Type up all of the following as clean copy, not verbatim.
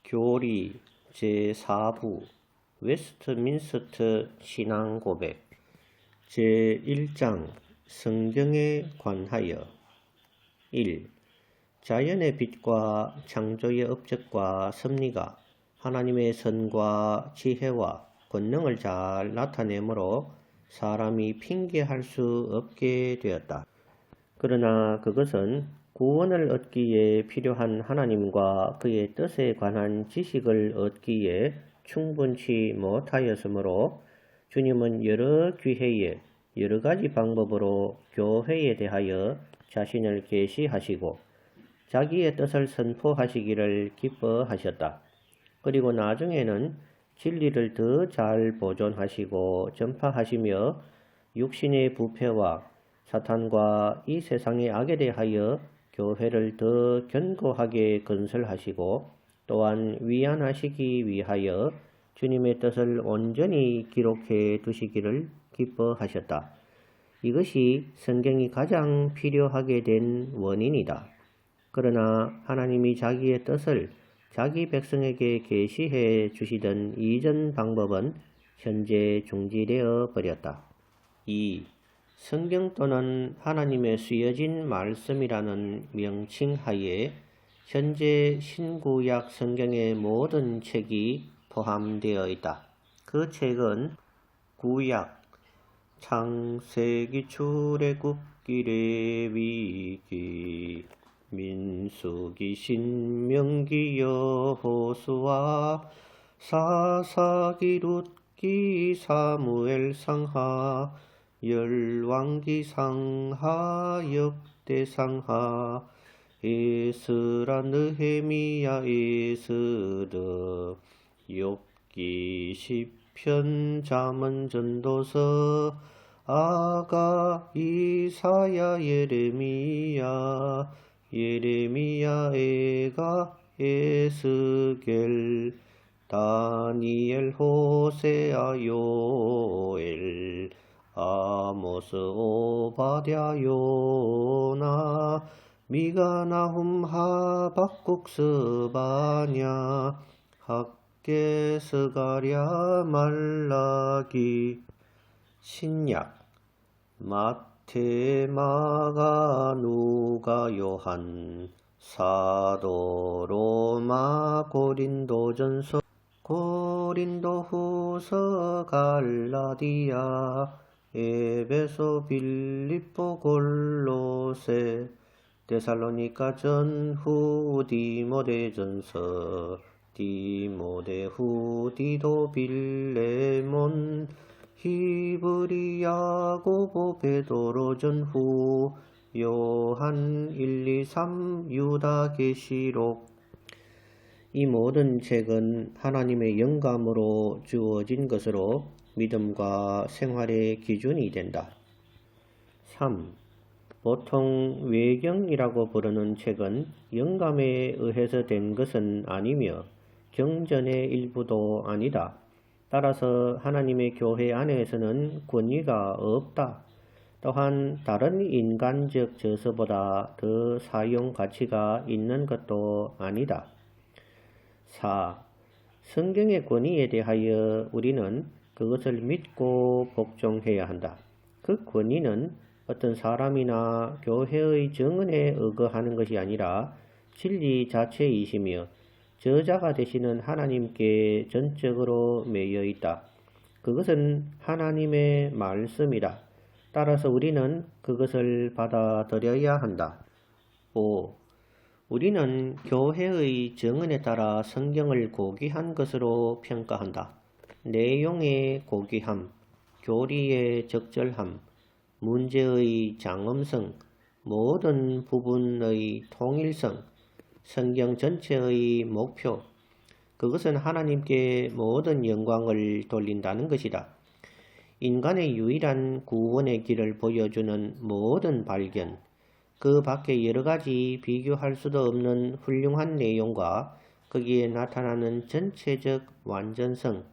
교리 제4부 웨스트민스터 신앙고백 제1장 성경에 관하여 1. 자연의 빛과 창조의 업적과 섭리가 하나님의 선과 지혜와 권능을 잘 나타내므로 사람이 핑계할 수 없게 되었다. 그러나 그것은 구원을 얻기에 필요한 하나님과 그의 뜻에 관한 지식을 얻기에 충분치 못하였으므로 주님은 여러 기회에 여러 가지 방법으로 교회에 대하여 자신을 계시하시고 자기의 뜻을 선포하시기를 기뻐하셨다. 그리고 나중에는 진리를 더 잘 보존하시고 전파하시며 육신의 부패와 사탄과 이 세상의 악에 대하여 교회를 더 견고하게 건설하시고 또한 위안하시기 위하여 주님의 뜻을 온전히 기록해 두시기를 기뻐하셨다. 이것이 성경이 가장 필요하게 된 원인이다. 그러나 하나님이 자기의 뜻을 자기 백성에게 계시해 주시던 이전 방법은 현재 중지되어 버렸다. 2. 성경 또는 하나님의 쓰여진 말씀이라는 명칭하에 현재 신구약 성경의 모든 책이 포함되어 있다. 그 책은 구약, 창세기, 출애굽기, 레위기, 민수기, 신명기, 여호수아, 사사기, 룻기, 사무엘, 상하, 열왕기, 상하, 역대상하, 에스라, 느헤미야, 에스더, 욥기, 시편, 잠언, 전도서, 아가, 이사야, 예레미야, 에가, 에스겔, 다니엘, 호세아, 요엘, 아모스, 오바댜, 요나, 미가, 나훔, 하박국, 스바냐, 학개, 스가랴, 말라기. 신약 마태, 마가, 누가, 요한, 사도, 로마, 고린도전서, 고린도후서, 갈라디아, 에베소, 빌립보, 골로새, 데살로니가 전후, 디모데전서, 디모데후, 디도, 빌레몬, 히브리, 야고보, 베드로 전후, 요한 1, 2, 3, 유다, 계시록. 이 모든 책은 하나님의 영감으로 주어진 것으로 믿음과 생활의 기준이 된다. 3. 보통 외경이라고 부르는 책은 영감에 의해서 된 것은 아니며 경전의 일부도 아니다. 따라서 하나님의 교회 안에서는 권위가 없다. 또한 다른 인간적 저서보다 더 사용 가치가 있는 것도 아니다. 4. 성경의 권위에 대하여 우리는 그것을 믿고 복종해야 한다. 그 권위는 어떤 사람이나 교회의 정언에 의거하는 것이 아니라 진리 자체이시며 저자가 되시는 하나님께 전적으로 매여 있다. 그것은 하나님의 말씀이다. 따라서 우리는 그것을 받아들여야 한다. 5. 우리는 교회의 정언에 따라 성경을 고귀한 것으로 평가한다. 내용의 고귀함, 교리의 적절함, 문제의 장엄성, 모든 부분의 통일성, 성경 전체의 목표, 그것은 하나님께 모든 영광을 돌린다는 것이다. 인간의 유일한 구원의 길을 보여주는 모든 발견, 그 밖에 여러 가지 비교할 수도 없는 훌륭한 내용과 거기에 나타나는 전체적 완전성,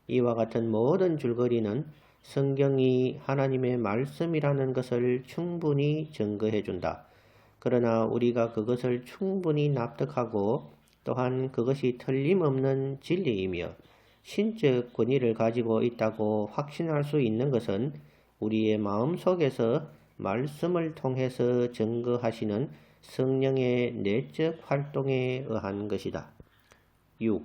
이와 같은 모든 줄거리는 성경이 하나님의 말씀이라는 것을 충분히 증거해 준다. 그러나 우리가 그것을 충분히 납득하고 또한 그것이 틀림없는 진리이며 신적 권위를 가지고 있다고 확신할 수 있는 것은 우리의 마음속에서 말씀을 통해서 증거하시는 성령의 내적 활동에 의한 것이다. 6.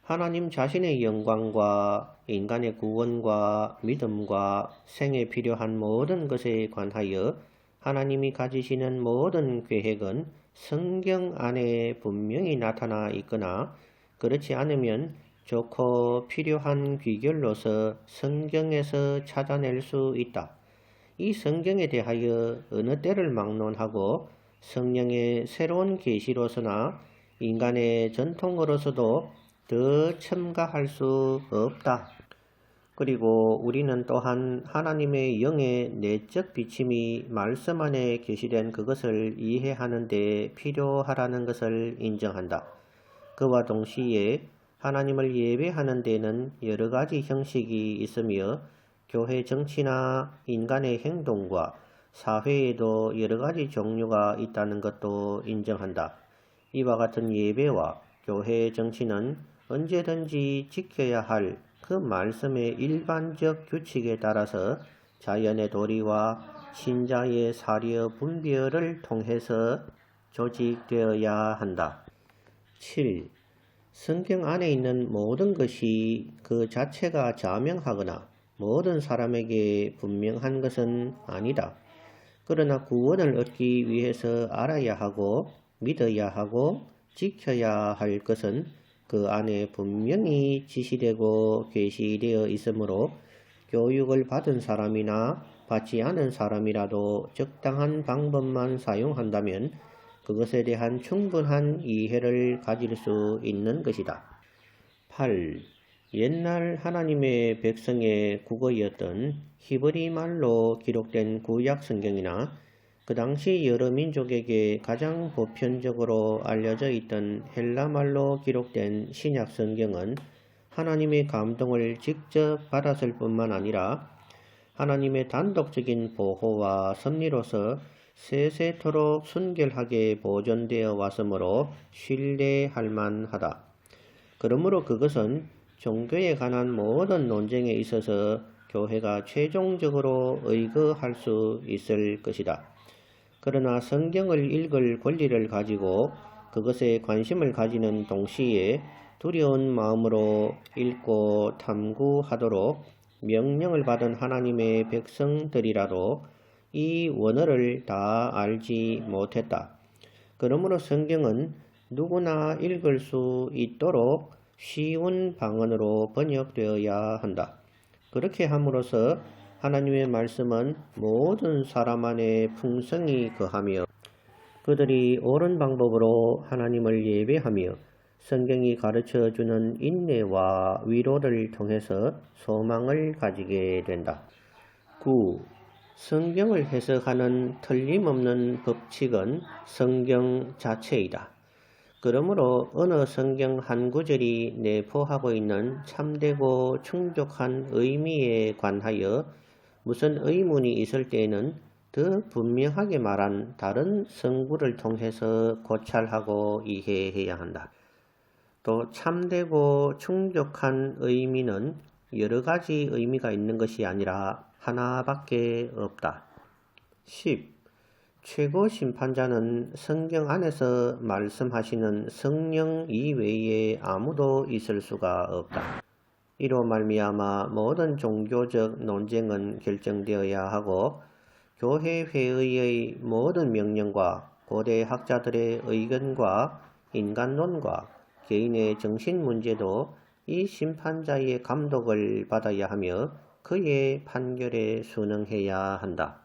하나님 자신의 영광과 인간의 구원과 믿음과 생에 필요한 모든 것에 관하여 하나님이 가지시는 모든 계획은 성경 안에 분명히 나타나 있거나 그렇지 않으면 좋고 필요한 귀결로서 성경에서 찾아낼 수 있다. 이 성경에 대하여 어느 때를 막론하고 성령의 새로운 계시로서나 인간의 전통으로서도 더 첨가할 수 없다. 그리고 우리는 또한 하나님의 영의 내적 비침이 말씀 안에 계시된 그것을 이해하는 데 필요하라는 것을 인정한다. 그와 동시에 하나님을 예배하는 데는 여러 가지 형식이 있으며 교회 정치나 인간의 행동과 사회에도 여러 가지 종류가 있다는 것도 인정한다. 이와 같은 예배와 교회 정치는 언제든지 지켜야 할 그 말씀의 일반적 규칙에 따라서 자연의 도리와 신자의 사려 분별을 통해서 조직되어야 한다. 7. 성경 안에 있는 모든 것이 그 자체가 자명하거나 모든 사람에게 분명한 것은 아니다. 그러나 구원을 얻기 위해서 알아야 하고 믿어야 하고 지켜야 할 것은 그 안에 분명히 지시되고 계시되어 있으므로 교육을 받은 사람이나 받지 않은 사람이라도 적당한 방법만 사용한다면 그것에 대한 충분한 이해를 가질 수 있는 것이다. 8. 옛날 하나님의 백성의 국어였던 히브리 말로 기록된 구약 성경이나 그 당시 여러 민족에게 가장 보편적으로 알려져 있던 헬라 말로 기록된 신약 성경은 하나님의 감동을 직접 받았을 뿐만 아니라 하나님의 단독적인 보호와 섭리로서 세세토록 순결하게 보존되어 왔으므로 신뢰할 만하다. 그러므로 그것은 종교에 관한 모든 논쟁에 있어서 교회가 최종적으로 의거할 수 있을 것이다. 그러나 성경을 읽을 권리를 가지고 그것에 관심을 가지는 동시에 두려운 마음으로 읽고 탐구하도록 명령을 받은 하나님의 백성들이라도 이 원어를 다 알지 못했다. 그러므로 성경은 누구나 읽을 수 있도록 쉬운 방언으로 번역되어야 한다. 그렇게 함으로써 하나님의 말씀은 모든 사람 안에 풍성히 거하며 그들이 옳은 방법으로 하나님을 예배하며 성경이 가르쳐주는 인내와 위로를 통해서 소망을 가지게 된다. 9. 성경을 해석하는 틀림없는 법칙은 성경 자체이다. 그러므로 어느 성경 한 구절이 내포하고 있는 참되고 충족한 의미에 관하여 무슨 의문이 있을 때에는 더 분명하게 말한 다른 성구를 통해서 고찰하고 이해해야 한다. 또 참되고 충족한 의미는 여러 가지 의미가 있는 것이 아니라 하나밖에 없다. 10. 최고 심판자는 성경 안에서 말씀하시는 성령 이외에 아무도 있을 수가 없다. 이로 말미암아 모든 종교적 논쟁은 결정되어야 하고 교회 회의의 모든 명령과 고대 학자들의 의견과 인간론과 개인의 정신 문제도 이 심판자의 감독을 받아야 하며 그의 판결에 순응해야 한다.